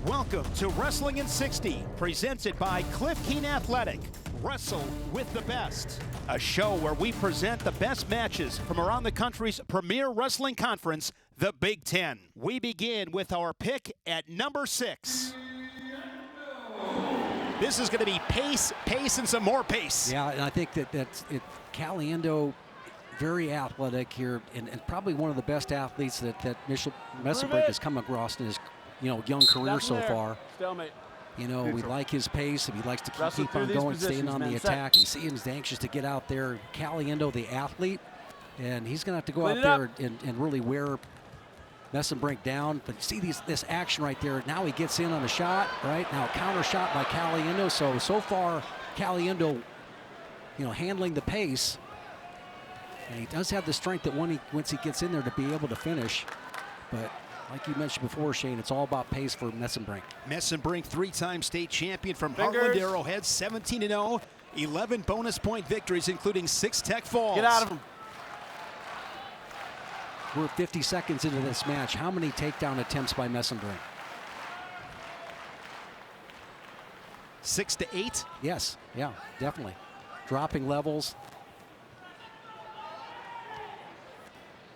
Welcome to Wrestling in 60, presented by Cliff Keen Athletic. Wrestle with the best. A show where we present the best matches from around the country's premier wrestling conference, the Big Ten. We begin with our pick at number 6. This is going to be pace, and some more pace. Yeah, and I think that's it. Caliendo, very athletic here, and probably one of the best athletes that Messenbrink has come across in his young career so far. Stalemate. We like his pace. He likes to keep on going, staying on the attack. You see him anxious to get out there. Caliendo, the athlete, and he's going to have to go out there and really wear Messenbrink down. But see this action right there. Now he gets in on a shot, right? Now counter shot by Caliendo. So far, Caliendo, handling the pace. And he does have the strength that once he gets in there to be able to finish. But like you mentioned before, Shane, it's all about pace for Messenbrink. Messenbrink, 3-time state champion from Heartland Arrowhead, 17-0, 11 bonus point victories, including 6 tech falls. Get out of him. We're 50 seconds into this match. How many takedown attempts by Messenbrink? 6 to 8? Yes, yeah, definitely. Dropping levels.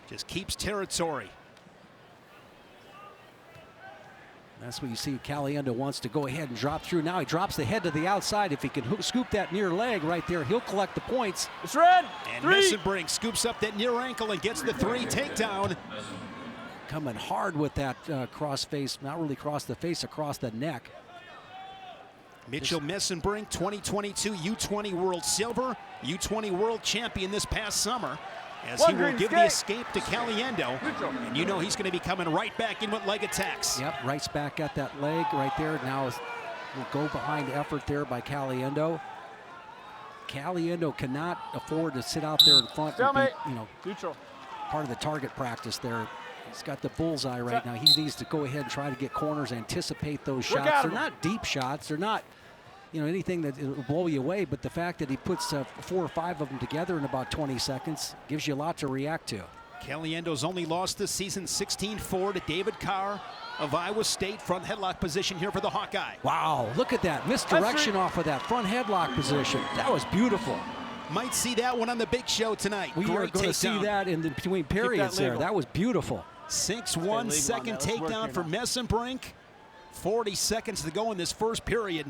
Just keeps territory. That's what you see. Caliendo wants to go ahead and drop through. Now he drops the head to the outside. If he can scoop that near leg right there, he'll collect the points. It's red. And Messenbrink scoops up that near ankle and gets the 3 takedown. Coming hard with that cross face, not really across the face, across the neck. Mitchell Messenbrink, 2022 U20 World Silver, U20 World Champion this past summer. As he will give the escape to Caliendo. And he's going to be coming right back in with leg attacks. Yep, right back at that leg right there. Now will go behind effort there by Caliendo. Caliendo cannot afford to sit out there in front and be, part of the target practice there. He's got the bullseye right now. He needs to go ahead and try to get corners, anticipate those shots. They're not deep shots. They're not anything that will blow you away, but the fact that he puts 4 or 5 of them together in about 20 seconds gives you a lot to react to. Caliendo's only lost this season 16-4 to David Carr of Iowa State. Front headlock position here for the Hawkeye. Wow, look at that. Misdirection off of that front headlock position. That was beautiful. Might see that one on the big show tonight. We are going to see that in between periods there. That was beautiful. 6-1 second takedown for Messenbrink. 40 seconds to go in this first period.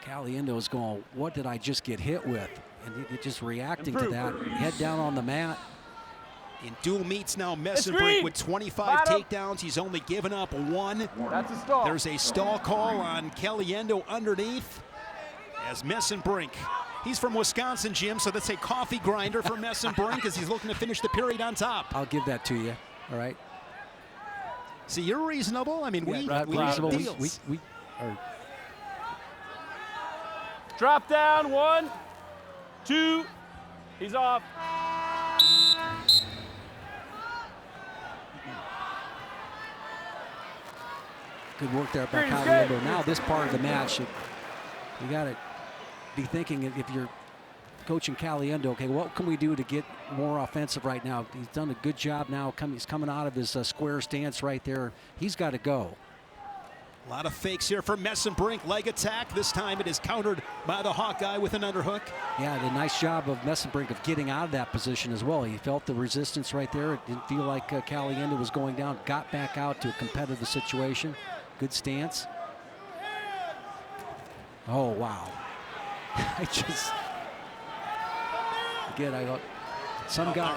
Caliendo is going, what did I just get hit with? And he just reacting to that. Head down on the mat. In dual meets now, Messenbrink with 25 takedowns. He's only given up 1. That's a stall. There's a stall call on Caliendo underneath. As Messenbrink, he's from Wisconsin, Jim, so that's a coffee grinder for Messenbrink as he's looking to finish the period on top. I'll give that to you, all right? See, you're reasonable. I mean, we reasonable. Deals. We are. Drop down, 1, 2, he's off. Good work there by Caliendo. Now this part of the match, you got to be thinking if you're coaching Caliendo, okay, what can we do to get more offensive right now? He's done a good job now. He's coming out of his square stance right there. He's got to go. A lot of fakes here for Messenbrink. Leg attack. This time it is countered by the Hawkeye with an underhook. Yeah, the nice job of Messenbrink of getting out of that position as well. He felt the resistance right there. It didn't feel like Caliendo was going down. Got back out to a competitive situation. Good stance. Oh, wow. I thought some got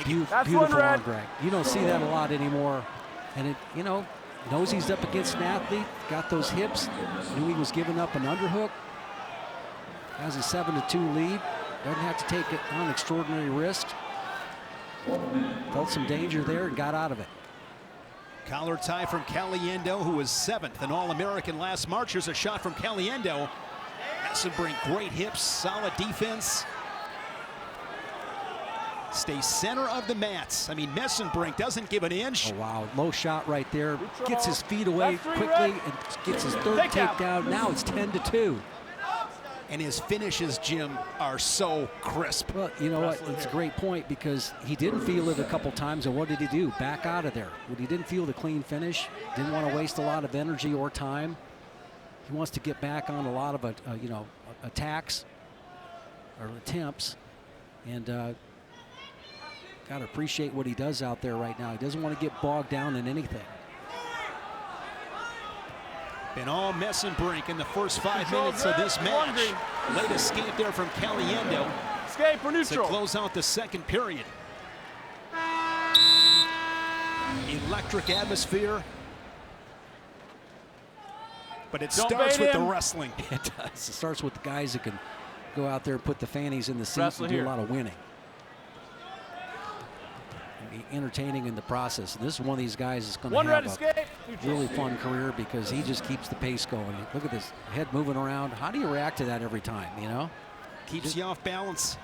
beautiful arm drag. You don't see that a lot anymore. And it, knows he's up against an athlete, got those hips, knew he was giving up an underhook. Has a 7-2 lead. Doesn't have to take it on extraordinary risk. Felt some danger there and got out of it. Collar tie from Caliendo, who was 7th and All-American last March. Here's a shot from Caliendo. Messenbrink, great hips, solid defense. Stay center of the mats. I mean, Messenbrink doesn't give an inch. Oh, wow. Low shot right there. Gets his feet away quickly and gets his 3rd takedown. Now it's 10-2. And his finishes, Jim, are so crisp. Well, you know what? It's a great point because he didn't feel it a couple times, and what did he do? Back out of there. When he didn't feel the clean finish, didn't want to waste a lot of energy or time. He wants to get back on a lot of attacks or attempts, and got to appreciate what he does out there right now. He doesn't want to get bogged down in anything. Been all mess and brink in the first 5 minutes of this match. Late escape there from Caliendo. Escape for neutral. To close out the second period. Electric atmosphere. But it starts with the wrestling. It does. It starts with the guys that can go out there and put the fannies in the seats and do a lot of winning. And be entertaining in the process. And this is one of these guys that's going to have a really fun career because he just keeps the pace going. Look at this head moving around. How do you react to that every time, you know? Keeps you off balance.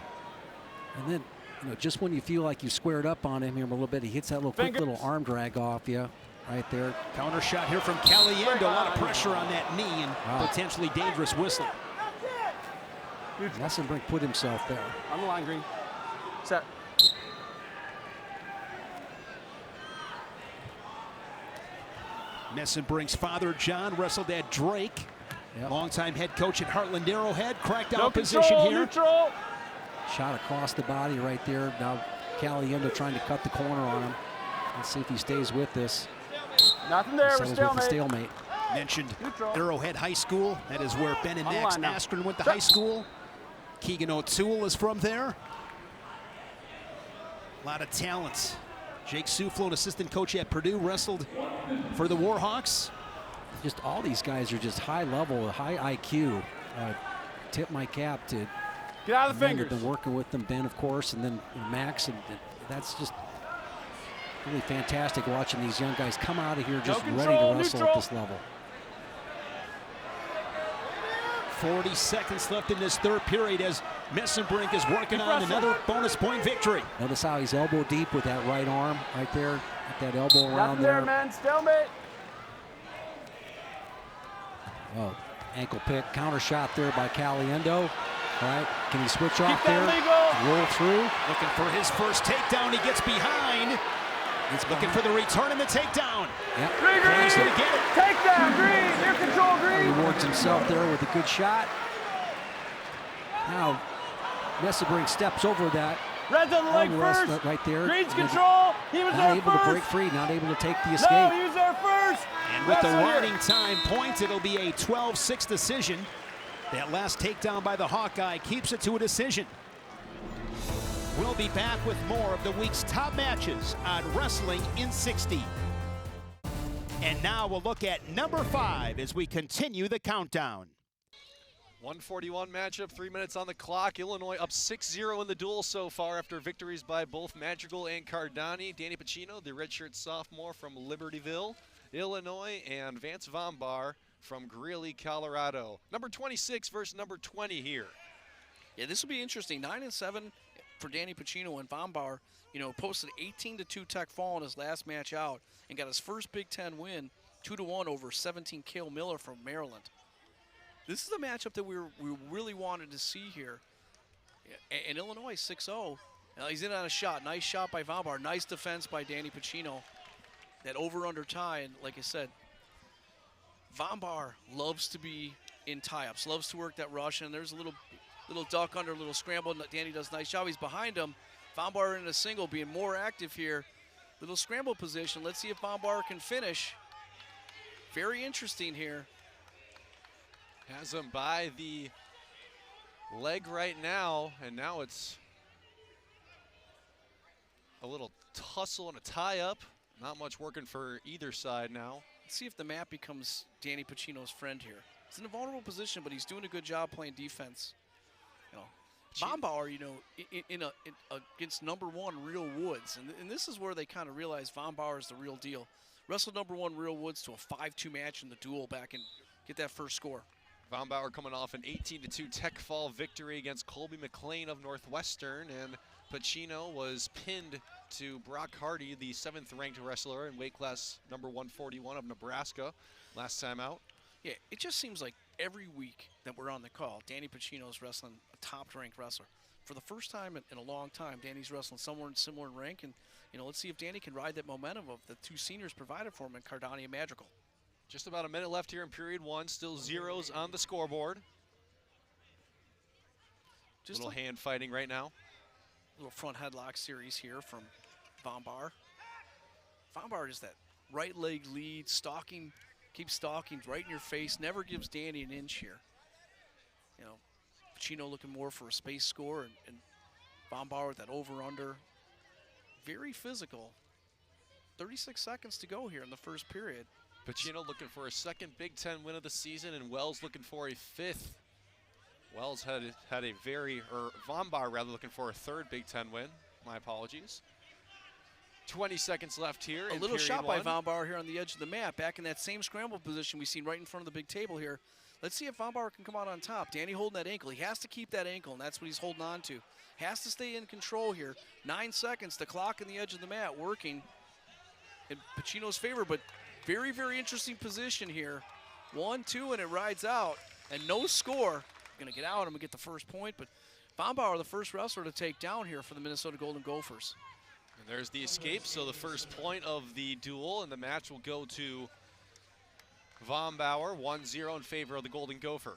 And then, you know, just when you feel like you squared up on him here a little bit, he hits that little quick little arm drag off you right there. Counter shot here from Caliendo. A lot of pressure on that knee and potentially dangerous whistle. Messenbrink put himself there. On the line, Green. Set. Messenbrink's father, John, wrestled at Drake. Yep. Longtime head coach at Heartland Arrowhead. Cracked out position here. Neutral. Shot across the body right there. Now Caliendo trying to cut the corner on him. Let's see if he stays with this. Nothing there. We're stalemate. Mentioned Arrowhead High School. That is where Ben and Max Askren went to high school. Keegan O'Toole is from there. A lot of talents. Jake Suflo, an assistant coach at Purdue, wrestled for the Warhawks. Just all these guys are just high level, high IQ. Tip my cap to get out of the fingers. Been working with them, Ben, of course, and then Max, and that's just really fantastic watching these young guys come out of here just ready to wrestle at this level. 40 seconds left in this third period as Messenbrink is working on another bonus point victory. Notice how he's elbow deep with that right arm right there. Get that elbow around there. Man. Stalemate. Oh, ankle pick, counter shot there by Caliendo. All right, can he switch off there? Legal. Roll through. Looking for his first takedown. He gets behind. He's looking for the return and the takedown. Yep. Green. He's going to get it. Takedown, Green. Air control, Green. Rewards himself there with a good shot. Now, Messenbrink steps over that. Red's on the leg first. Right there. Green's control. He was there first. Not able to break free. Not able to take the escape. No, he was there first. And with the running time points, it'll be a 12-6 decision. That last takedown by the Hawkeye keeps it to a decision. We'll be back with more of the week's top matches on Wrestling in 60. And now we'll look at number 5 as we continue the countdown. 141 matchup, 3 minutes on the clock. Illinois up 6-0 in the duel so far after victories by both Madrigal and Cardani. Danny Pacino, the redshirt sophomore from Libertyville, Illinois, and Vance Vomar from Greeley, Colorado. Number 26 versus number 20 here. Yeah, this will be interesting. 9-7 for Danny Pacino, and Vomar, you know, posted 18-2 tech fall in his last match out and got his first Big Ten win, 2-1 over 17 Cale Miller from Maryland. This is the matchup that we really wanted to see here. And Illinois 6-0. He's in on a shot. Nice shot by Vomar. Nice defense by Danny Pacino. That over-under tie, and like I said, Vomar loves to be in tie-ups, loves to work that rush, and there's a little duck under, a little scramble. Danny does a nice job. He's behind him. Vomar in a single, being more active here. Little scramble position. Let's see if Vomar can finish. Very interesting here. Has him by the leg right now, and now it's a little tussle and a tie-up. Not much working for either side now. Let's see if the mat becomes Danny Pacino's friend here. He's in a vulnerable position, but he's doing a good job playing defense. You know, Vomar, you know, against number 1 Real Woods, and this is where they kind of realize Vomar is the real deal. Wrestled number 1 Real Woods to a 5-2 match in the duel back and get that first score. Vomar coming off an 18-2 tech fall victory against Colby McLean of Northwestern, and Pacino was pinned to Brock Hardy, the 7th ranked wrestler in weight class number 141 of Nebraska last time out. Yeah, it just seems like every week that we're on the call, Danny Pacino is wrestling a top-ranked wrestler. For the first time in a long time, Danny's wrestling somewhere similar in rank, and let's see if Danny can ride that momentum of the two seniors provided for him in Cardani and Madrigal. Just about a minute left here in period one. Still zeros on the scoreboard. Just a little hand fighting right now. Little front headlock series here from vomar. Vomar is that right leg lead, stalking, keeps stalking right in your face, never gives Danny an inch here. Pacino looking more for a space score, and vomar with that over-under. Very physical. 36 seconds to go here in the first period. Pacino looking for a second Big Ten win of the season, and Wells looking for a fifth. Wells had a vomar rather looking for a third Big Ten win. My apologies. 20 seconds left here. A little shot by vomar here on the edge of the mat, back in that same scramble position we've seen right in front of the big table here. Let's see if vomar can come out on top. Danny holding that ankle. He has to keep that ankle, and that's what he's holding on to. Has to stay in control here. 9 seconds, the clock on the edge of the mat working in Pacino's favor, but very, very interesting position here. 1-2, and it rides out, and no score. Going to get out. I'm going to get the first point, but vomar, the first wrestler to take down here for the Minnesota Golden Gophers. And there's the escape, so the first point of the duel, and the match will go to vomar, 1-0 in favor of the Golden Gopher.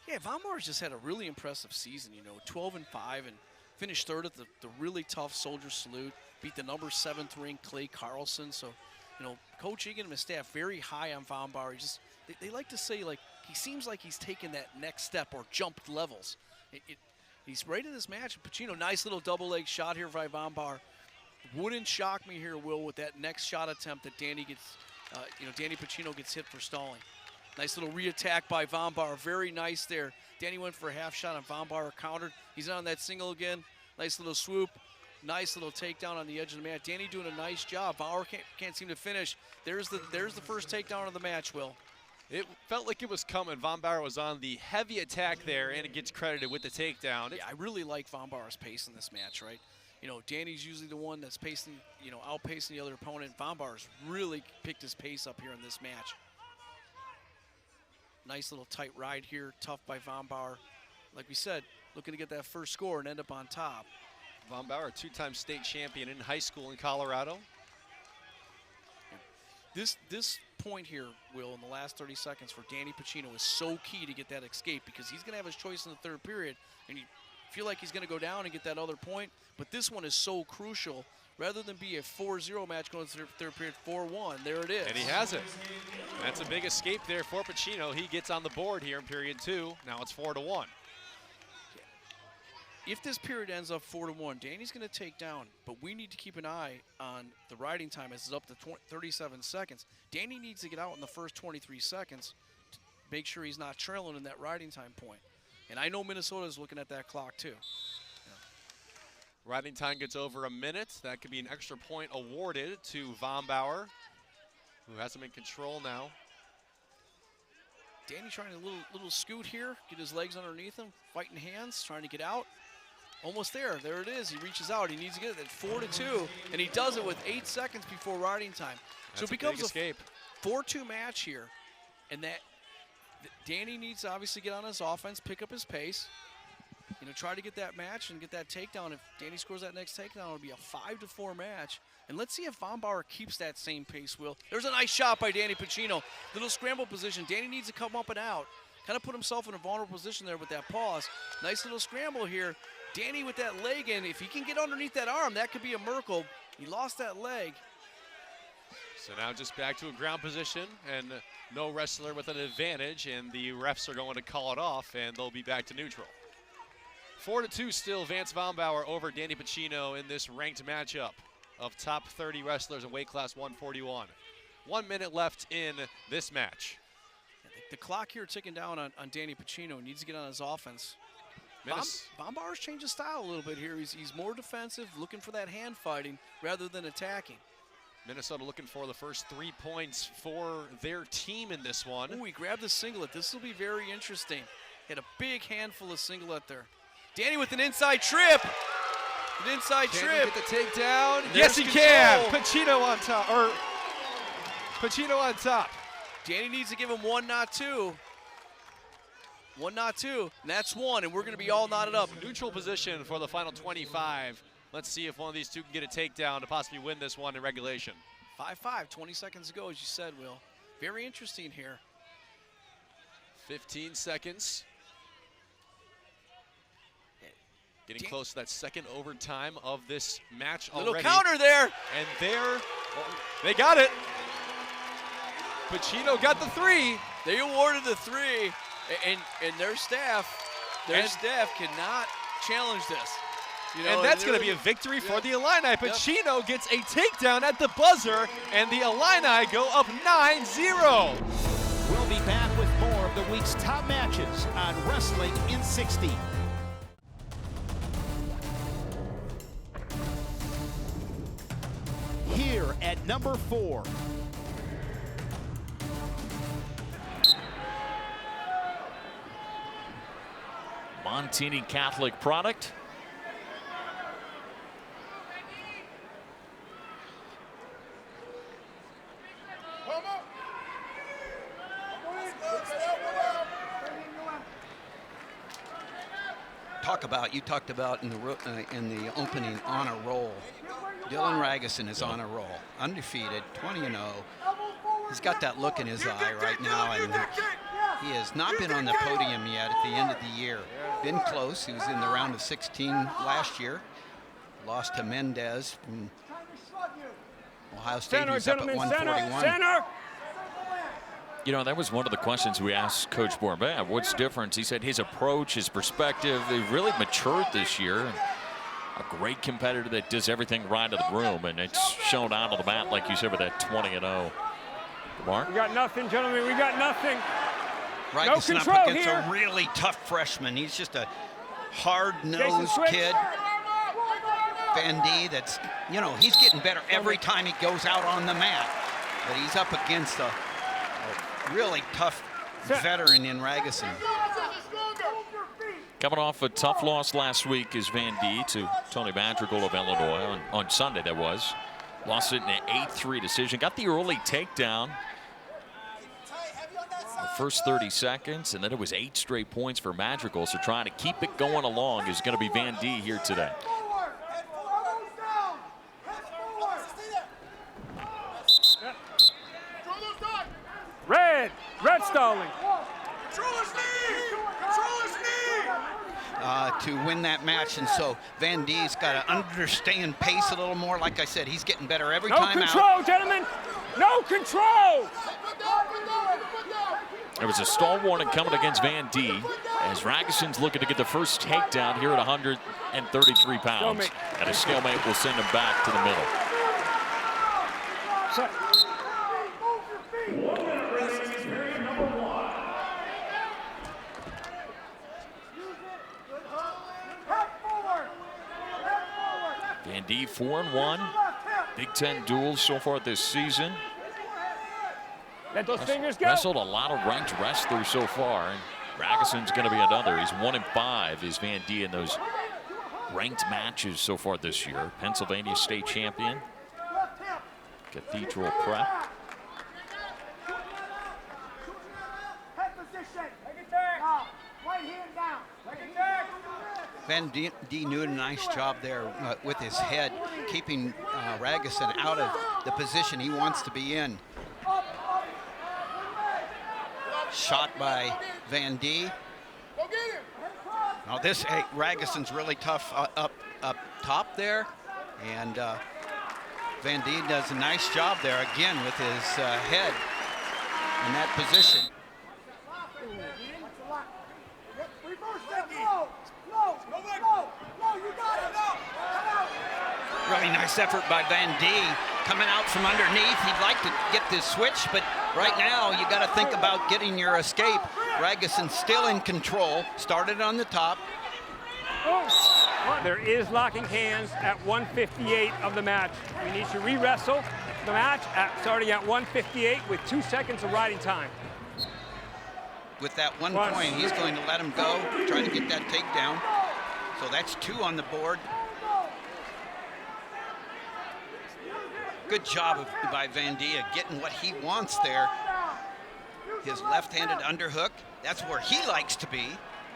Yeah, vomar's just had a really impressive season, 12-5, and finished third at the really tough Soldier Salute, beat the number 7th ranked Clay Carlson. So, Coach Egan and his staff very high on vomar. They like to say, he seems like he's taken that next step or jumped levels. He's right in this match. Pacino, nice little double leg shot here by vomar. Wouldn't shock me here, Will, with that next shot attempt that Danny gets, Danny Pacino gets hit for stalling. Nice little re-attack by vomar. Very nice there. Danny went for a half shot and vomar countered. He's on that single again. Nice little swoop. Nice little takedown on the edge of the mat. Danny doing a nice job. Vomar can't seem to finish. There's the first takedown of the match, Will. It felt like it was coming. vomar was on the heavy attack there, and it gets credited with the takedown. Yeah, I really like vomar's pace in this match, right? Danny's usually the one that's pacing, outpacing the other opponent. Vomar's really picked his pace up here in this match. Nice little tight ride here, tough by vomar. Like we said, looking to get that first score and end up on top. vomar, a two-time state champion in high school in Colorado. This point here, Will, in the last 30 seconds for Danny Pacino is so key to get that escape, because he's going to have his choice in the third period, and you feel like he's going to go down and get that other point. But this one is so crucial. Rather than be a 4-0 match going to the third period, 4-1. There it is. And he has it. That's a big escape there for Pacino. He gets on the board here in period 2. Now it's 4-1. If this period ends up 4-1, Danny's going to take down, but we need to keep an eye on the riding time as it's up to 37 seconds. Danny needs to get out in the first 23 seconds to make sure he's not trailing in that riding time point. And I know Minnesota's looking at that clock too. Riding time gets over a minute. That could be an extra point awarded to vomar, who has him in control now. Danny trying a little scoot here, get his legs underneath him, fighting hands, trying to get out. Almost there. There it is. He reaches out. He needs to get it at 4-2, and he does it with 8 seconds before riding time. So it becomes a 4-2 match here, and that Danny needs to obviously get on his offense, pick up his pace, try to get that match and get that takedown. If Danny scores that next takedown, it'll be a 5-4 match. And let's see if vomar keeps that same pace, Will. There's a nice shot by Danny Pacino. Little scramble position. Danny needs to come up and out. Kind of put himself in a vulnerable position there with that pause. Nice little scramble here. Danny with that leg in. If he can get underneath that arm, that could be a miracle. He lost that leg. So now just back to a ground position, and no wrestler with an advantage, and the refs are going to call it off, and they'll be back to neutral. 4-2 still, Vance Vomar over Danny Pacino in this ranked matchup of top 30 wrestlers in weight class 141. 1 minute left in this match. The clock here ticking down on Danny Pacino. He needs to get on his offense. Vomar's changed his style a little bit here. He's more defensive, looking for that hand fighting rather than attacking. Minnesota looking for the first 3 points for their team in this one. Ooh, he grabbed the singlet. This will be very interesting. He had a big handful of singlet there. Danny with an inside trip. An inside trip. Get the takedown. Yes, he can. Pacino on top. Danny needs to give him one, not two. One, not two, and that's one, and we're going to be all knotted up. Neutral position for the final 25. Let's see if one of these two can get a takedown to possibly win this one in regulation. 5-5, 20 seconds ago, as you said, Will. Very interesting here. 15 seconds. Getting close to that second overtime of this match already. Little counter there. And there, they got it. Pacino got the three. They awarded the three, and their staff cannot challenge this. You know, and that's going to be a victory for the Illini. Pacino gets a takedown at the buzzer, and the Illini go up 9-0. We'll be back with more of the week's top matches on Wrestling in 60. Here at number 4. Montini Catholic product. You talked about in the opening on a roll. Dylan Ragusin is on a roll, undefeated, 20-0. He's got that look in his eye right now, and he has not been on the podium yet at the end of the year. Been close. He was in the round of 16 last year. Lost to Mendez from Ohio State. He was up at 141. Center. You know, that was one of the questions we asked Coach Bourbat. What's different? He said his approach, his perspective, they really matured this year. And a great competitor that does everything right in the room, and it's shown out on the mat, like you said, with that 20-0. Mark? We got nothing, gentlemen. We got nothing. Ragusin No up control against here. a really tough freshman. He's just a hard-nosed kid. Van D, that's, you know, he's getting better every time he goes out on the mat. But he's up against a really tough veteran in Ragusin. Coming off a tough loss last week is Van D to Tony Madrigal of Illinois on Sunday, that was. Lost it in an 8-3 decision. Got the early takedown. The first 30 seconds, and then it was 8 straight points for Madrigal. So trying to keep it going along is going to be Van D here today. Red stalling. To win that match, and so Van D's got to understand pace a little more. Like I said, he's getting better every time No control, gentlemen. No control. There was a stall warning coming against Van D as Ragusin's looking to get the first takedown here at 133 pounds. And a stalemate will send him back to the middle. Van D 4-1. Big Ten duels so far this season. Let those fingers go. Wrestled a lot of ranked wrestlers so far, and Ragusin's going to be another. He's 1-5 is Van D in those ranked matches so far this year. Pennsylvania state champion. Cathedral Prep. Van D did a nice job there with his head, keeping Ragusin out of the position he wants to be in. Shot by Van D. Now this, hey, Ragusin's really tough up top there, and Van D does a nice job there again with his head in that position. Really nice effort by Van D coming out from underneath. He'd like to get this switch, but right now you got to think about getting your escape. Ragusin still in control. Started on the top. There is locking hands at 158 of the match. We need to re-wrestle the match starting at 158 with 2 seconds of riding time. With that 1 point, he's going to let him go, try to get that takedown. So that's 2 on the board. Good job by Van D getting what he wants there. his left-handed underhook. That's where he likes to be,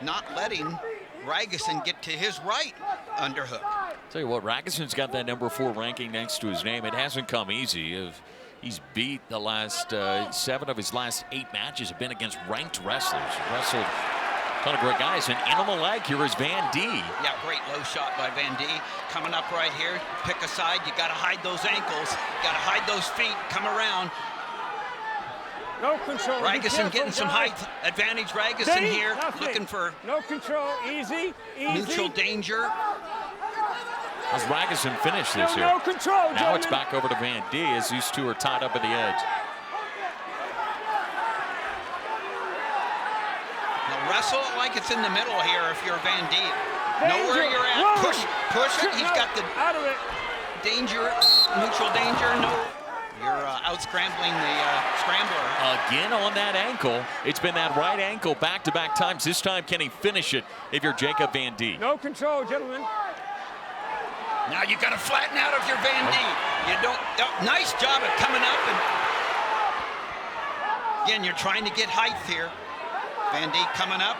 not letting Ragusin get to his right underhook. Tell you what, Ragusin's got that #4 ranking next to his name. It hasn't come easy. He's beat the last 7 of his last 8 matches have been against ranked wrestlers. He wrestled a ton of great guys. And in on the leg here is Van D. Yeah, great low shot by Van D. Coming up right here, pick a side. You got to hide those ankles. Got to hide those feet. Come around. No control. Ragusin getting some height advantage. Ragusin here, nothing. looking for no control. Easy. neutral danger. How's Ragusin finish this here? No control, now it's back over to Van D as these two are tied up at the edge. Now wrestle it like it's in the middle here if you're Van D. Know where you're at. Whoa. Push it. He's got the out of it. Danger, neutral danger. No. You're out scrambling the scrambler. Again on that ankle. It's been that right ankle back-to-back times. This time, can he finish it if you're Jacob Van D? No control, gentlemen. Now you got to flatten out if you're Van D. You don't. Nice job at coming up. And again, you're trying to get height here. Van D coming up.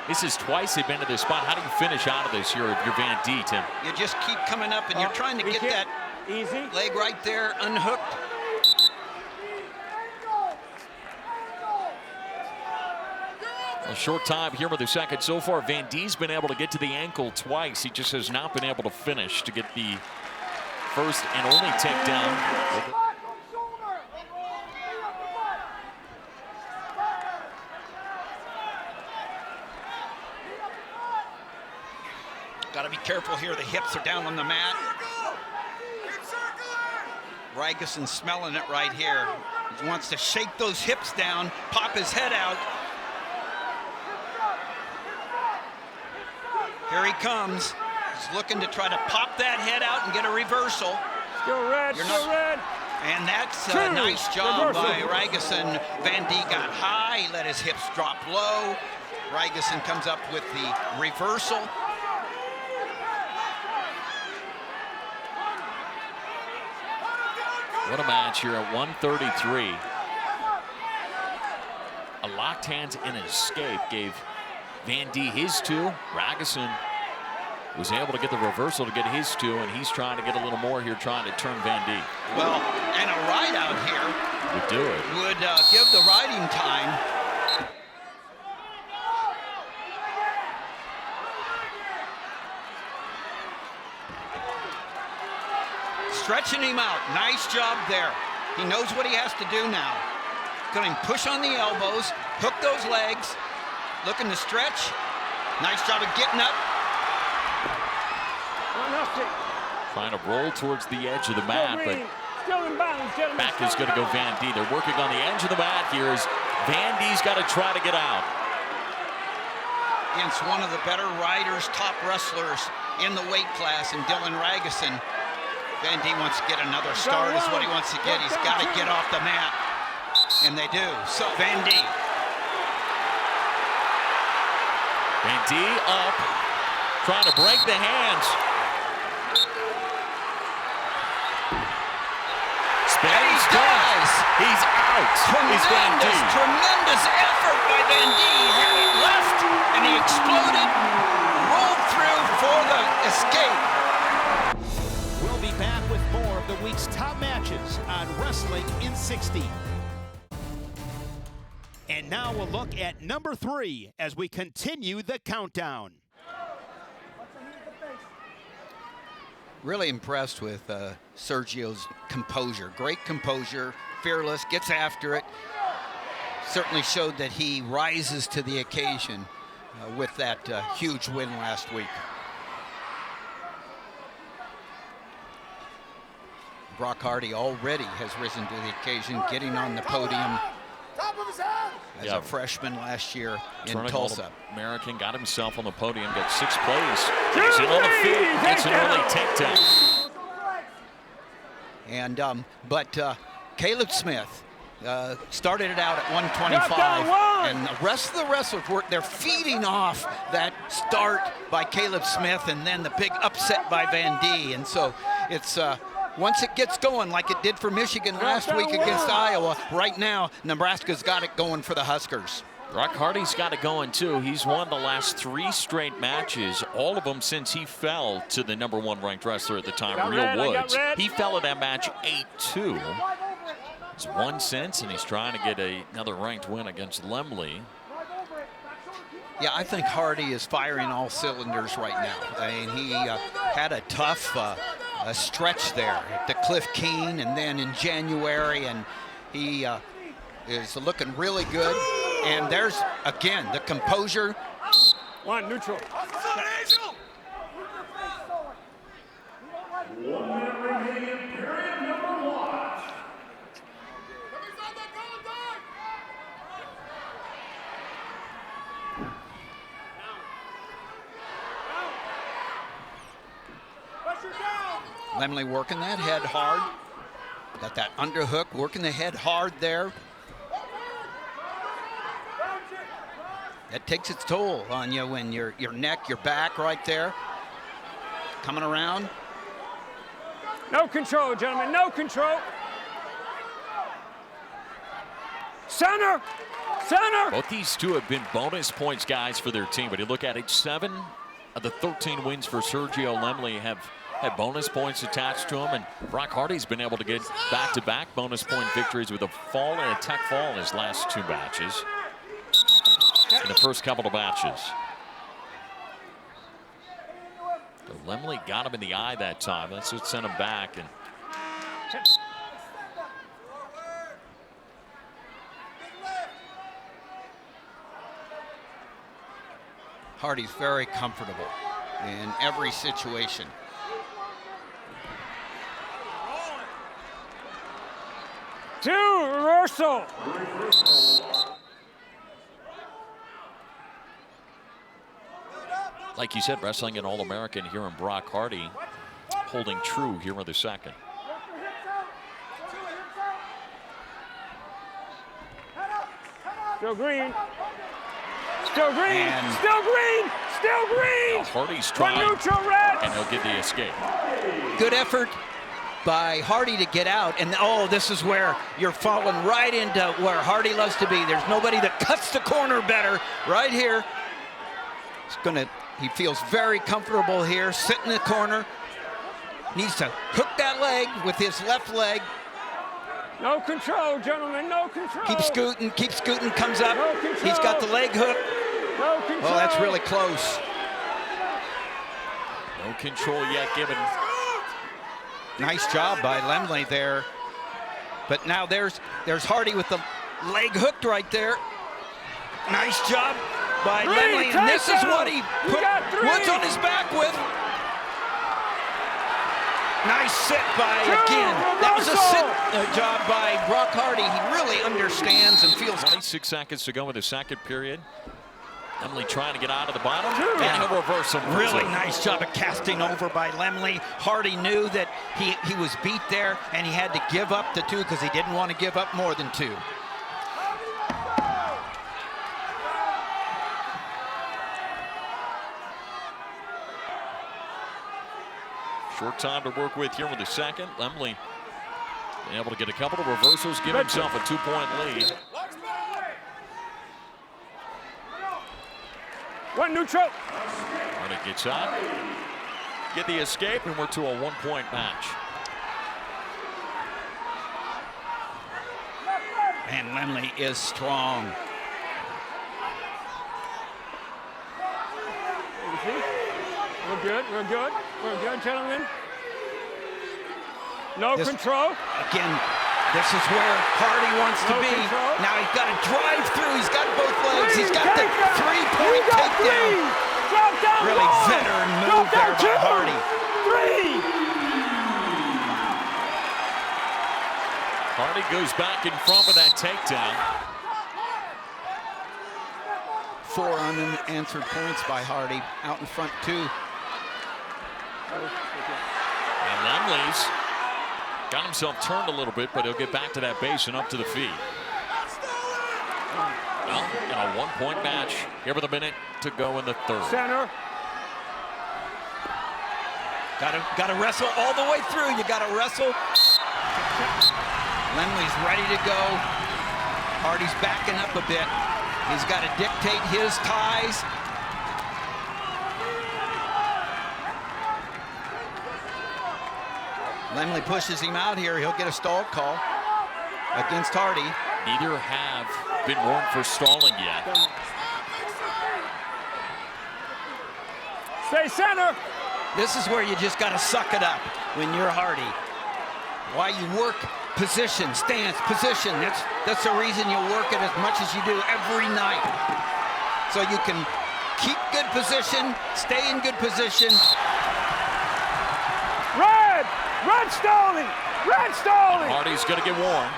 This is twice they've been to this spot. How do you finish out of this here if you're Van D, Tim? You just keep coming up and you're trying to get that easy leg right there unhooked. A short time here with the second. So far, Van D's been able to get to the ankle twice. He just has not been able to finish to get the first and only takedown. Got to be careful here. The hips are down on the mat. Ragusin smelling it right here. He wants to shake those hips down, pop his head out. Here he comes. He's looking to try to pop that head out and get a reversal. Still red, still red. And that's a nice job by Ragusin. Van D got high, he let his hips drop low. Ragusin comes up with the reversal. What a match here at 133. A locked hands and an escape gave Van D his 2. Ragusin was able to get the reversal to get his 2, and he's trying to get a little more here, trying to turn Van D. Well, and a ride out here would do it. Would give the riding time. Stretching him out. Nice job there. He knows what he has to do now. Going to push on the elbows, hook those legs, looking to stretch. Nice job of getting up. Trying to roll towards the edge of the mat, but still in bounds, gentlemen. back is going to go Van D. They're working on the edge of the mat here as Van D's got to try to get out. Against one of the better riders, top wrestlers in the weight class, and Dylan Ragusin. Van D wants to get another start is what he wants to get. He's got to get off the mat. And they do. So Van D. Van D up, trying to break the hands. Spins twice. He's out. Tremendous effort by Van D. Had it left, and he exploded, rolled through for the escape. We'll be back with more of the week's top matches on Wrestling in 60. And now we'll look at number 3 as we continue the countdown. Really impressed with Sergio's composure. Great composure, fearless, gets after it. Certainly showed that he rises to the occasion with that huge win last week. Brock Hardy already has risen to the occasion, getting on the podium as a freshman last year in Tulsa. American got himself on the podium, got 6th place. Gets it on the feet, gets an early takedown. And but Caleb Smith started it out at 125, and the rest of the wrestlers they're feeding off that start by Caleb Smith, and then the big upset by Van D. And so it's once it gets going like it did for Michigan last week against Iowa, right now, Nebraska's got it going for the Huskers. Brock Hardy's got it going, too. He's won the last 3 straight matches, all of them since he fell to the #1 ranked wrestler at the time, Real Woods. He fell in that match 8-2. He's won since, and he's trying to get another ranked win against Lemley. Yeah, I think Hardy is firing all cylinders right now. I mean, he had a tough stretch there at the Cliff Keen and then in January, and he is looking really good. And there's, again, the composure. 1, neutral. Lemley working that head hard. Got that underhook, working the head hard there. That takes its toll on you when your neck, your back right there. Coming around. No control, gentlemen, no control. Center, center. Both these two have been bonus points guys for their team, but you look at it, 7 of the 13 wins for Sergio Lemley have had bonus points attached to him, and Brock Hardy's been able to get back-to-back bonus point victories with a fall and a tech fall in his last 2 matches. In the first couple of matches. So Lemley got him in the eye that time. That's what sent him back. And Hardy's very comfortable in every situation. Reversal. like you said, wrestling an All-American here in Brock Hardy, holding true here in the second. Still green. Still green. And still green. Still green. Now Hardy's trying, neutral red. And he'll get the escape. Good effort by Hardy to get out, and oh, this is where you're falling right into where Hardy loves to be. There's nobody that cuts the corner better right here. He feels very comfortable here, sitting in the corner. Needs to hook that leg with his left leg. No control, gentlemen, no control. Keep scooting, comes up. No control. He's got the leg hook. No control. Oh, that's really close. No control yet given. Nice job by Lemley there. But now there's Hardy with the leg hooked right there. Nice job by Lemley. And this is what he put Woods on his back with. Nice sit by, again, that was a sit job by Brock Hardy. He really understands and feels. 26 seconds to go in the second period. Lemley trying to get out of the bottom, and a reversal. Really nice job of casting over by Lemley. Hardy knew that he was beat there, and he had to give up the two because he didn't want to give up more than two. Short time to work with here with the second. Lemley been able to get a couple of reversals, give himself a 2-point lead. One neutral. When it gets out, get the escape, and we're to a 1-point match. And Lemley is strong. We're good, we're good, we're good, gentlemen. No control. Again, this is where Hardy wants to be. Control. Now he's got to drive through. He's got both legs. He's got the 3-point takedown. Drop down. Really veteran move there by Hardy. 3. Hardy goes back in front with that takedown. 4 unanswered points by Hardy. Out in front, 2. And Lemley's got himself turned a little bit, but he'll get back to that base and up to the feet. Well, in a 1-point match here with a minute to go in the third. Center. Gotta wrestle all the way through. You gotta wrestle. Lemley's ready to go. Hardy's backing up a bit. He's got to dictate his ties. Lemley pushes him out here. He'll get a stall call against Hardy. Neither have been warned for stalling yet. Stay center. This is where you just got to suck it up when you're Hardy. Why you work position, stance, position. That's the reason you work it as much as you do every night. So you can keep good position, stay in good position. Red! Red stalling! Red stalling! Hardy's going to get warned.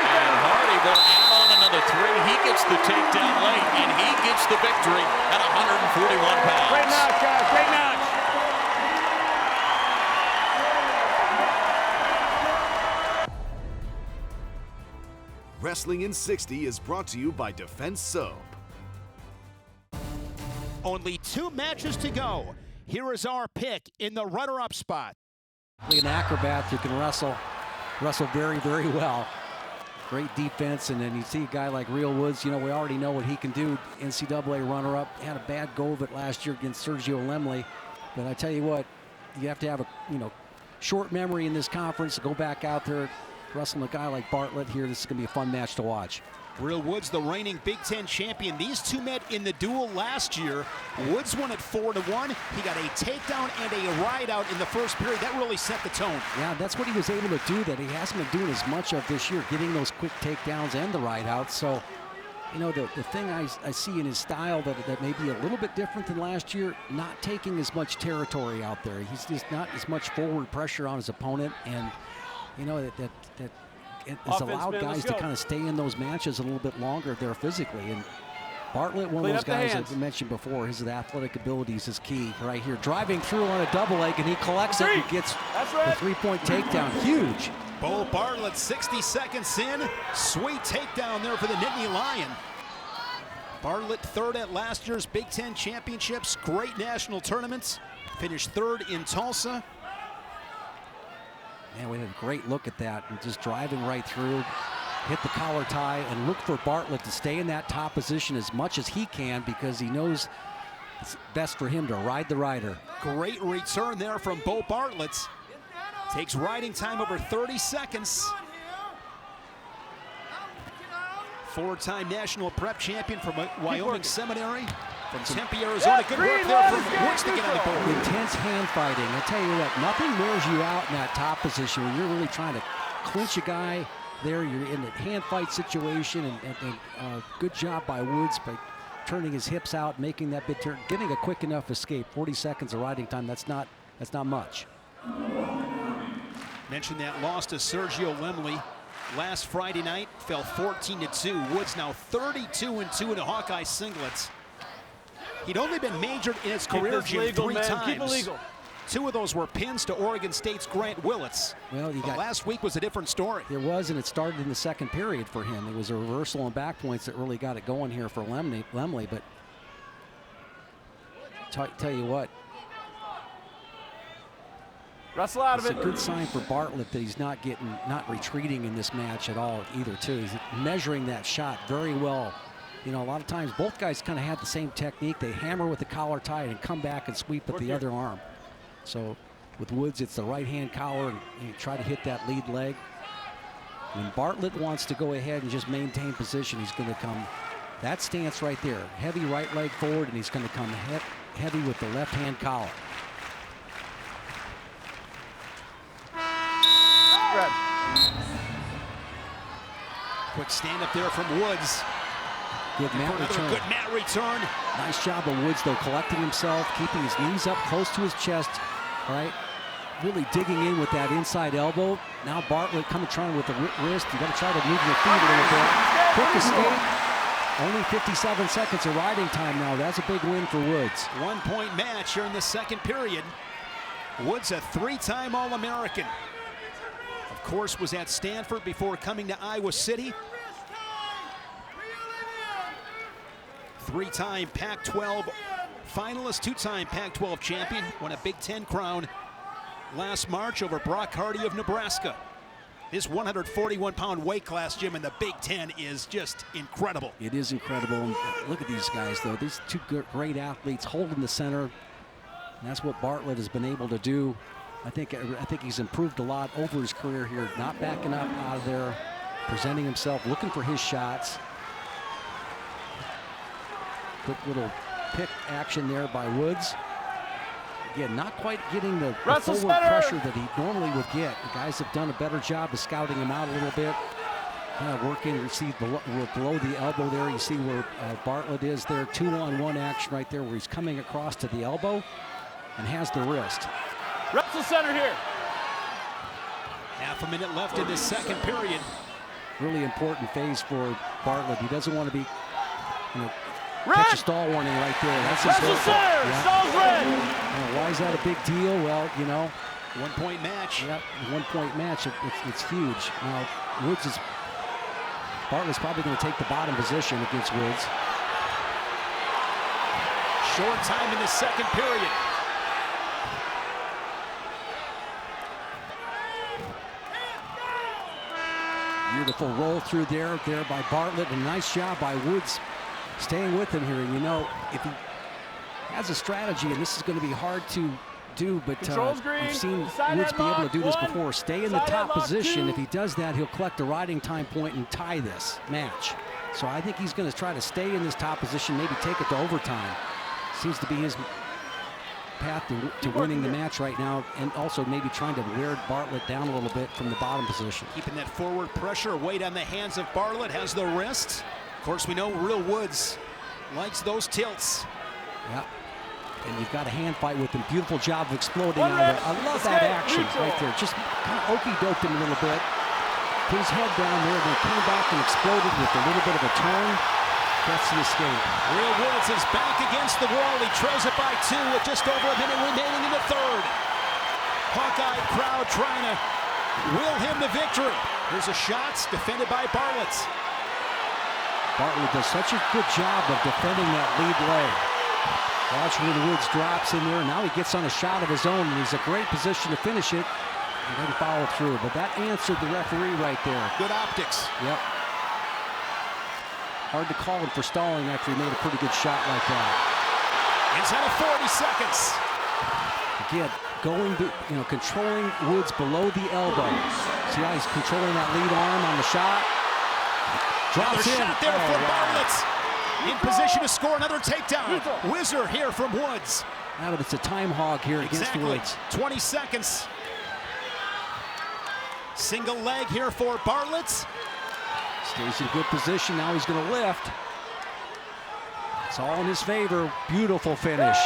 And Hardy will add on another 3. He gets the takedown late, and he gets the victory at 141 pounds. Great match, guys. Great match. Wrestling in 60 is brought to you by Defense Soap. Only 2 matches to go. Here is our pick in the runner-up spot. An acrobat who can wrestle very, very well. Great defense, and then you see a guy like Real Woods, you know, we already know what he can do. NCAA runner-up, had a bad go of it last year against Sergio Lemley. But I tell you what, you have to have a, short memory in this conference to go back out there, wrestling a guy like Bartlett here. This is going to be a fun match to watch. Real Woods, the reigning Big Ten champion. These two met in the duel last year. Woods won at 4-1. He got a takedown and a ride out in the first period. That really set the tone. Yeah, that's what he was able to do that he hasn't been doing as much of this year, getting those quick takedowns and the ride out. So, the thing I see in his style that may be a little bit different than last year, not taking as much territory out there. He's just not as much forward pressure on his opponent, and that has allowed guys to kind of stay in those matches a little bit longer there physically. And Bartlett, one of those guys that we mentioned before, his athletic abilities is key right here. Driving through on a double leg, and he collects it and gets the 3-point takedown. Huge. Bo Bartlett, 60 seconds in. Sweet takedown there for the Nittany Lion. Bartlett, 3rd at last year's Big Ten championships. Great national tournaments. Finished 3rd in Tulsa. Man, we had a great look at that, and just driving right through, hit the collar tie, and look for Bartlett to stay in that top position as much as he can, because he knows it's best for him to ride the rider. Great return there from Bo Bartlett. Takes riding time over 30 seconds. 4-time national prep champion from Wyoming Seminary. From Tempe, Arizona. Good work there from Woods to get on the board. Intense hand fighting. I tell you what, nothing wears you out in that top position when you're really trying to clinch a guy there. You're in a hand fight situation, and good job by Woods by turning his hips out, making that big turn, getting a quick enough escape. 40 seconds of riding time. That's not much. Mentioned that loss to Sergio Lemley last Friday night. Fell 14-2. Woods now 32-2 in the Hawkeye singlets. He'd only been majored in his career, Jim, 3 times. 2 of those were pins to Oregon State's Grant Willits. Well, last week was a different story. It was, and it started in the second period for him. It was a reversal on back points that really got it going here for Lemley. But tell you what, wrestle out of it. It's a good sign for Bartlett that he's not retreating in this match at all either, too. He's measuring that shot very well. A lot of times both guys kind of have the same technique. They hammer with the collar tie and come back and sweep with the other arm. So with Woods, it's the right-hand collar, and you try to hit that lead leg. When Bartlett wants to go ahead and just maintain position, he's going to come that stance right there. Heavy right leg forward, and he's going to come heavy with the left-hand collar. Red. Quick stand up there from Woods. Good mat return. Good mat return. Nice job of Woods, though, collecting himself, keeping his knees up close to his chest, right? Really digging in with that inside elbow. Now Bartlett trying with the wrist. You got to try to move your feet a little bit. Quick escape. Only 57 seconds of riding time now. That's a big win for Woods. 1-point match here in the second period. Woods, a 3-time All-American. Of course, was at Stanford before coming to Iowa City. Three-time Pac-12 finalist, two-time Pac-12 champion, won a Big Ten crown last March over Barach of Nebraska. This 141-pound weight class, Jim, in the Big Ten is just incredible. It is incredible. And look at these guys, though. These two great athletes holding the center. And that's what Bartlett has been able to do. I think he's improved a lot over his career here, not backing up out of there, presenting himself, looking for his shots. Quick little pick action there by Woods. Again, not quite getting the forward pressure that he normally would get. The guys have done a better job of scouting him out a little bit. Kind of working, receive below the elbow there. You see where Bartlett is there. 2-on-1 action right there where he's coming across to the elbow and has the wrist. Wrestle center here. Half a minute left in this second period. Really important phase for Bartlett. He doesn't want to be, catch a stall warning right there. That's important. Center, stall's red. Why is that a big deal? Well, 1-point match. Yep, 1-point match. It's huge. Now, Bartlett's probably going to take the bottom position against Woods. Short time in the second period. Beautiful roll through there by Bartlett. A nice job by Woods staying with him here. And if he has a strategy, and this is going to be hard to do, but we've seen Woods be able to do this before. Stay in the top position. If he does that, he'll collect a riding time point and tie this match. So I think he's going to try to stay in this top position, maybe take it to overtime. Seems to be his path to winning the match right now, and also maybe trying to wear Bartlett down a little bit from the bottom position. Keeping that forward pressure, weight on the hands of Bartlett, has the wrist. Of course, we know Real Woods likes those tilts. Yeah, and you've got a hand fight with him. Beautiful job of exploding out of it. I love that action right there. Just kind of okey-doked him a little bit. Put his head down there, then came back and exploded with a little bit of a turn. That's the escape. Real Woods is back against the wall. He trails it by 2 with just over a minute remaining in the third. Hawkeye crowd trying to will him to victory. Here's a shot defended by Bartlett. Bartlett does such a good job of defending that lead leg. Watch when Woods drops in there. Now he gets on a shot of his own, and he's in a great position to finish it and then follow through. But that answered the referee right there. Good optics. Yep. Hard to call him for stalling after he made a pretty good shot like that. Inside of 40 seconds. Again, controlling Woods below the elbow. See how he's controlling that lead arm on the shot? Drops in. Shot there for Bartlett. In position to score another takedown. Whizzer here from Woods. Now, but it's a time hog here against Woods. 20 seconds. Single leg here for Bartlett. Stays in good position. Now he's going to lift. It's all in his favor. Beautiful finish.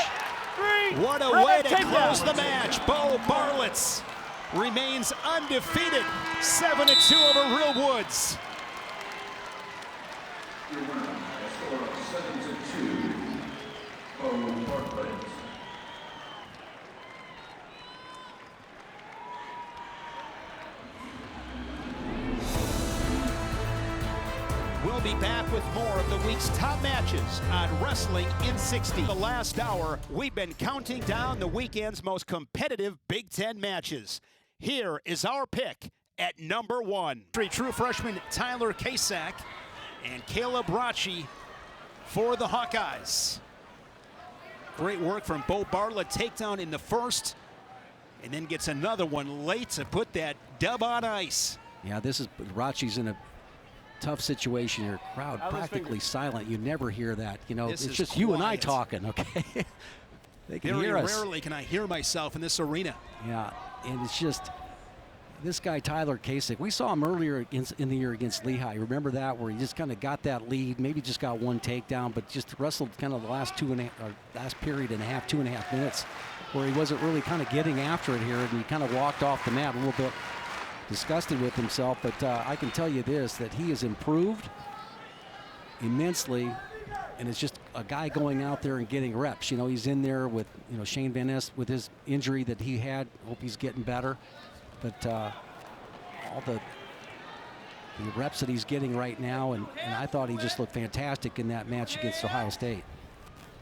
What a way to close the match. Bo Bartlett remains undefeated. 7-2 over Real Woods. We'll be back with more of the week's top matches on Wrestling in 60. The last hour, we've been counting down the weekend's most competitive Big Ten matches. Here is our pick at number 1. True freshman Tyler Kasak and Caleb Rachi for the Hawkeyes. Great work from Bo Bartlett. Takedown in the first, and then gets another one late to put that dub on ice. Yeah, Rachi's in a tough situation here. Crowd practically silent. You never hear that. It's just quiet. You and I talking, okay? They can hear us. Very rarely can I hear myself in this arena. Yeah, and it's just this guy Tyler Kasich. We saw him earlier in the year against Lehigh. Remember that, where he just kind of got that lead, maybe just got one takedown, but just wrestled kind of the last period and a half, 2.5 minutes, where he wasn't really kind of getting after it here, and he kind of walked off the mat a little bit disgusted with himself. But I can tell you this, that he has improved immensely, and it's just a guy going out there and getting reps. He's in there with Shane Van Ness with his injury that he had. Hope he's getting better. But all the the reps that he's getting right now, and I thought he just looked fantastic in that match against Ohio State.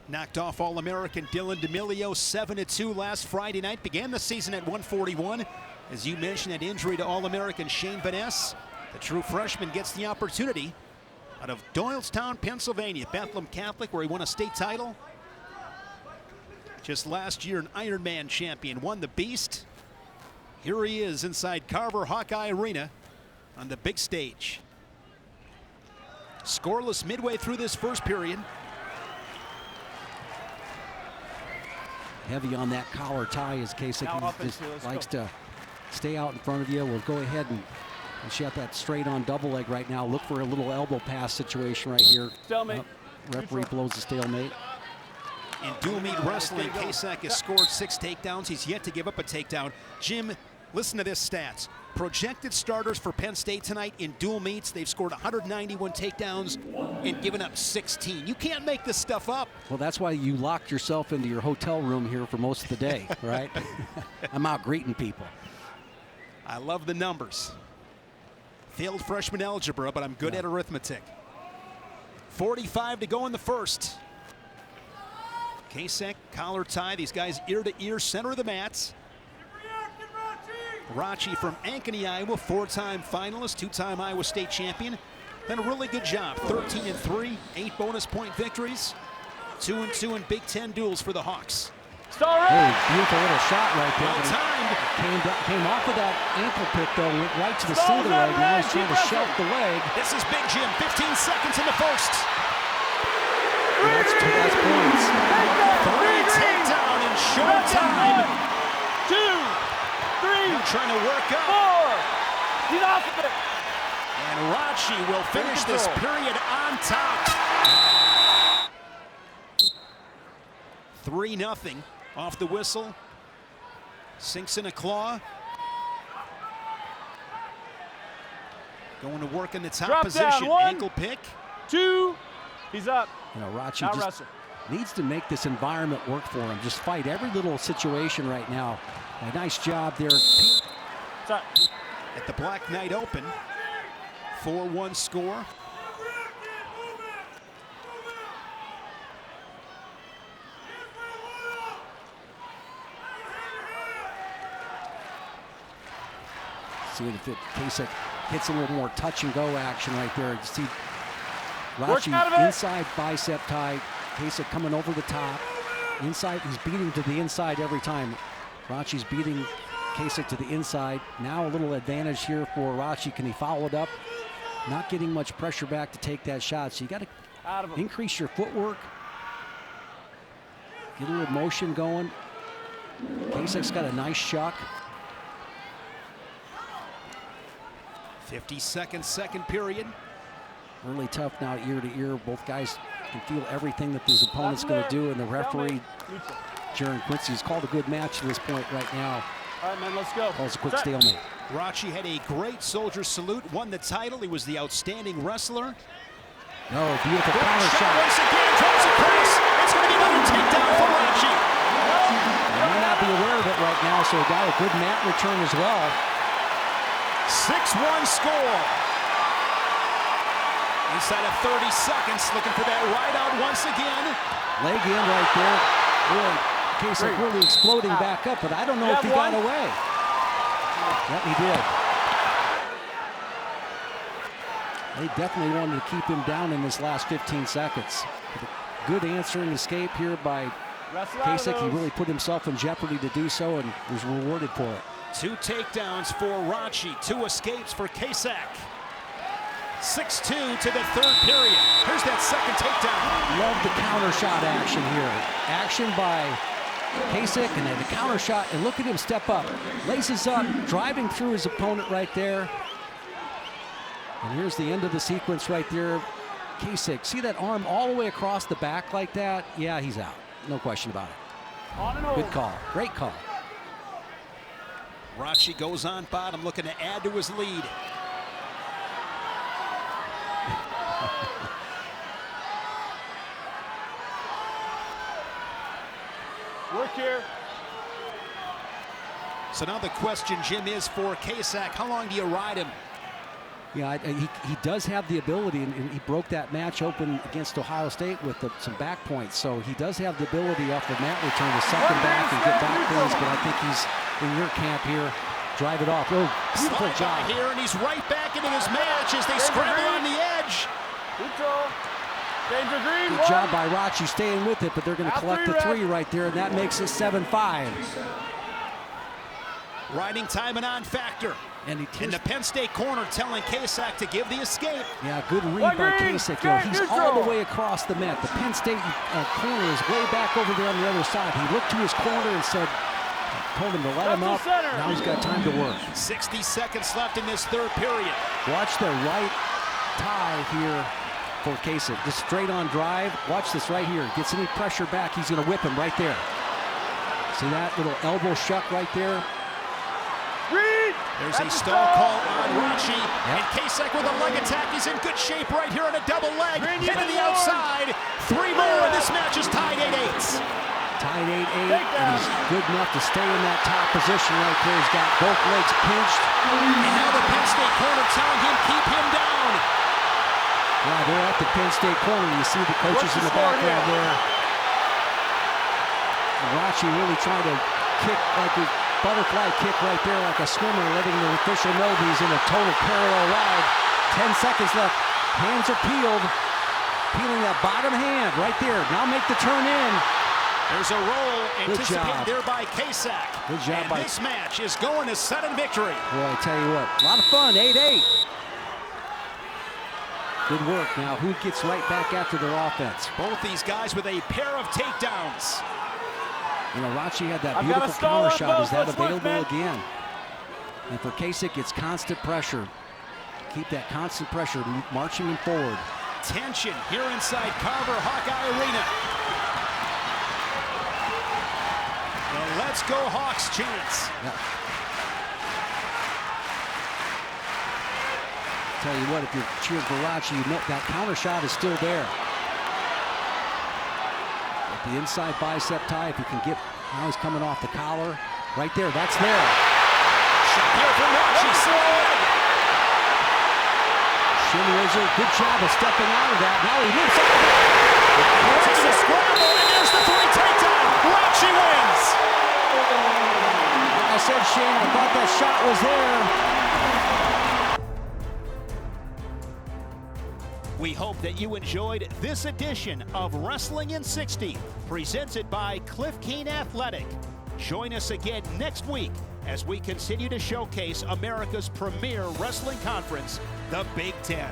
Knocked off All-American Dylan D'Amelio 7-2 last Friday night. Began the season at 141. As you mentioned, that injury to All-American Shane Vaness. The true freshman gets the opportunity out of Doylestown, Pennsylvania, Bethlehem Catholic, where he won a state title. Just last year, an Ironman champion, won the Beast. Here he is inside Carver Hawkeye Arena on the big stage. Scoreless midway through this first period. Heavy on that collar tie as Kasich just likes to stay out in front of you. We'll go ahead and shot that straight on double leg right now. Look for a little elbow pass situation right here. Stalemate. Referee blows the stalemate. In dual meet wrestling, Kasich has scored 6 takedowns. He's yet to give up a takedown. Jim, listen to this stats. Projected starters for Penn State tonight in dual meets, they've scored 191 takedowns and given up 16. You can't make this stuff up. Well, that's why you locked yourself into your hotel room here for most of the day, right? I'm out greeting people. I love the numbers. Failed freshman algebra, but I'm good at arithmetic. 45 to go in the first. Kasich, collar tie, these guys ear to ear, center of the mats. Rachi from Ankeny, Iowa, 4-time finalist, 2-time Iowa State champion. Done a really good job, 13-3, 8 bonus point victories, 2-2 in Big Ten duels for the Hawks. Hey, beautiful little shot right there. Well timed. Came off of that ankle pick though, went right to the single leg. Now he's trying to shelf the leg. This is Big Jim, 15 seconds in the first. That's 2 last points. 3 takedown in short time. 2, 3, trying to work up. 4. He's off of it. And Rachi will finish this period on top. 3-0 off the whistle. Sinks in a claw. Going to work in the top Drop position. down, 1, ankle pick. 2. He's up. You know, Rachi Now just wrestle. needs to make this environment work for him. Just fight every little situation right now. A nice job there. At the Black Knight Open, 4-1 score. See if Kasich hits a little more touch and go action right there. You see Rachi inside bicep tie. Kasich coming over the top. Inside, he's beating to the inside every time. Rachi's beating Kasich to the inside. Now a little advantage here for Rachi. Can he follow it up? Not getting much pressure back to take that shot. So you got to increase your footwork. Get a little motion going. Kasich's got a nice chuck. 52nd second period. Really tough now, ear to ear. Both guys can feel everything that his opponent's going to do, and the referee, Jaron Quincy, has called a good match to this point right now. All right, man, let's go. Calls a quick stalemate. Rachi had a great soldier salute, won the title. He was the outstanding wrestler. No, beautiful counter shot. Once again, drops across. It's going to be another takedown for Rachi. He may not be aware of it right now, so he got a good mat return as well. 6-1 score. Inside of 30 seconds, looking for that right out once again. Leg in right there. Really, Kasich really exploding back up, but I don't know if he got away. Yep, he did. They definitely wanted to keep him down in this last 15 seconds. Good answering escape here by Kasich. He really put himself in jeopardy to do so and was rewarded for it. 2 takedowns for Rachi, 2 escapes for Kasich. 6-2 to the third period. Here's that second takedown. Love the counter shot action here. Action by Kasich, and then the counter shot, and look at him step up. Laces up, driving through his opponent right there. And here's the end of the sequence right there. Kasich, see that arm all the way across the back like that? Yeah, he's out. No question about it. Good call. Great call. Rachi goes on bottom, looking to add to his lead. Work here. So now the question, Jim, is for Kasich, how long do you ride him? Yeah, he does have the ability, and he broke that match open against Ohio State with some back points. So he does have the ability off the mat return to suck him back and get back points, but I think he's in your camp here. Drive it off. Oh, beautiful job here, and he's right back into this match as they scramble on the edge. Good job by Rachi staying with it, but they're going to collect the 3 right there, and that makes it 7-5. Riding time and on factor. And in the Penn State corner telling Kasak to give the escape. Yeah, good read by Kasak. He's all the way across the mat. The Penn State corner is way back over there on the other side. He looked to his corner and said, told him to let him up. Now he's got time to work. 60 seconds left in this third period. Watch the right tie here for Kasak. Just straight on drive. Watch this right here. Gets any pressure back, he's going to whip him right there. See that little elbow shuck right there? There's a stall call on Rachi, and Kasak with a leg attack. He's in good shape right here on a double leg. Head to the outside. 3 more, and this match is tied 8-8. Tied 8-8, and he's good enough to stay in that top position right there. He's got both legs pinched. And now the Penn State corner telling him keep him down. Yeah, they're at the Penn State corner. You see the coaches in the background there. And Rachi really trying to kick like a butterfly kick right there like a swimmer, letting the official know that he's in a total parallel ride. 10 seconds left. Hands are peeled. Peeling that bottom hand right there. Now make the turn in. There's a roll anticipated there by Kasak. Good job. And this match is going to sudden victory. Well, I tell you what, a lot of fun, 8-8. Good work. Now who gets right back after their offense? Both these guys with a pair of takedowns. You know, Rachi had that beautiful counter shot. Is that available again? And for Kasak, it's constant pressure. Keep that constant pressure marching him forward. Tension here inside Carver Hawkeye Arena. The Let's Go Hawks chants. Yeah. Tell you what, if you're cheering for Rachi, you know that counter shot is still there. The inside bicep tie, if you can get, now he's coming off the collar. Right there, that's there. Shot here for Rachi. Shin Wizard, good job of stepping out of that. Now he moves up. Takes the scramble, and there's the 3 takedown. Rachi wins. Like I said, Shane, I thought that shot was there. We hope that you enjoyed this edition of Wrestling in 60, presented by Cliff Keen Athletic. Join us again next week as we continue to showcase America's premier wrestling conference, the Big Ten.